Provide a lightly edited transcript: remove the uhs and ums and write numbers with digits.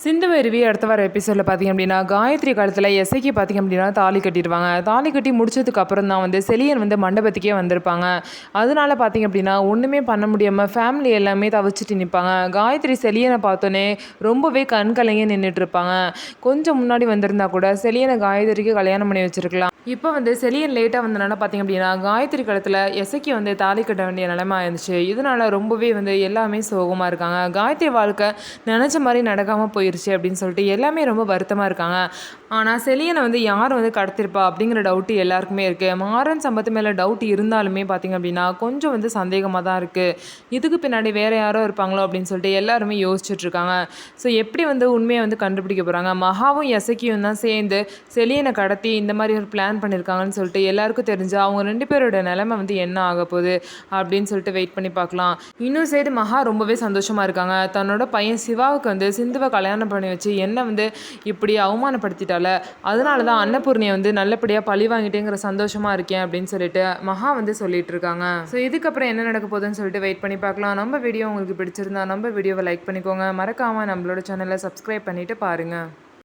சிந்து அருவி அடுத்த வர எபிசோடில் பார்த்திங்க அப்படின்னா காயத்ரி காலத்தில் எஸ்ஐக்கு பார்த்திங்க அப்படின்னா தாலி கட்டிடுவாங்க. தாலி கட்டி முடிச்சதுக்கு அப்புறம் தான் வந்து செலியன் வந்து மண்டபத்துக்கே வந்திருப்பாங்க. அதனால பார்த்திங்க அப்படின்னா ஒன்றுமே பண்ண முடியாமல் ஃபேமிலி எல்லாமே தவிச்சிட்டு நிற்பாங்க. காயத்ரி செலியனை பார்த்தோன்னே ரொம்பவே கண்கலங்கி நின்றுட்டு இருப்பாங்க. கொஞ்சம் முன்னாடி வந்திருந்தா கூட செலியனை காயத்ரிக்கு கல்யாணம் பண்ணி வச்சிருக்கலாம். இப்போ வந்து செலியன் லேட்டாக வந்தனால பார்த்திங்க அப்படின்னா காயத்ரி காலத்தில் எஸ்ஐக்கு வந்து தாலி கட்ட வேண்டிய நிலைமை ஆயிருந்துச்சு. இதனால ரொம்பவே வந்து எல்லாமே சோகமாக இருக்காங்க. காயத்ரி வாழ்க்கை நினச்ச மாதிரி நடக்காமல் போயிடுச்சு அப்படின்னு சொல்லிட்டு எல்லாமே ரொம்ப வருத்தமாக இருக்காங்க. ஆனால் செலியனை வந்து யார் வந்து கடத்திருப்பா அப்படிங்கிற டவுட்டு எல்லாருக்குமே இருக்குது. மாறன் சம்பத்து மேலே டவுட் இருந்தாலுமே பார்த்திங்க அப்படின்னா கொஞ்சம் வந்து சந்தேகமாக தான் இருக்குது. இதுக்கு பின்னாடி வேறு யாரோ இருப்பாங்களோ அப்படின்னு சொல்லிட்டு எல்லாருமே யோசிச்சுட்ருக்காங்க. ஸோ எப்படி வந்து உண்மையை வந்து கண்டுபிடிக்க போகிறாங்க? மகாவும் எசக்கியும் தான் சேர்ந்து செலியனை கடத்தி இந்த மாதிரி ஒரு பிளான் பண்ணியிருக்காங்கன்னு சொல்லிட்டு எல்லாருக்கும் தெரிஞ்சு அவங்க 2 பேரோட நிலைமை வந்து என்ன ஆக போகுது அப்படின்னு சொல்லிட்டு வெயிட் பண்ணி பார்க்கலாம். இன்னும் சைடு மகா ரொம்பவே சந்தோஷமாக இருக்காங்க. தன்னோட பையன் சிவாவுக்கு வந்து சிந்துவை கல்யாணம் பண்ணி வச்சு என்ன வந்து இப்படி அவமானப்படுத்திட்டால, அதனால தான் அன்னபூர்ணியை வந்து நல்லபடியாக பழி வாங்கிட்டேங்கிற சந்தோஷமாக இருக்கேன் அப்படின்னு சொல்லிட்டு மகா வந்து சொல்லிட்டு இருக்காங்க. ஸோ இதுக்கப்புறம் என்ன நடக்க போகுதுன்னு சொல்லிட்டு வெயிட் பண்ணி பார்க்கலாம். நம்ம வீடியோ உங்களுக்கு பிடிச்சிருந்தா நம்ம வீடியோவை லைக் பண்ணிக்கோங்க. மறக்காமல் நம்மளோட சேனலை சப்ஸ்கிரைப் பண்ணிட்டு பாருங்கள்.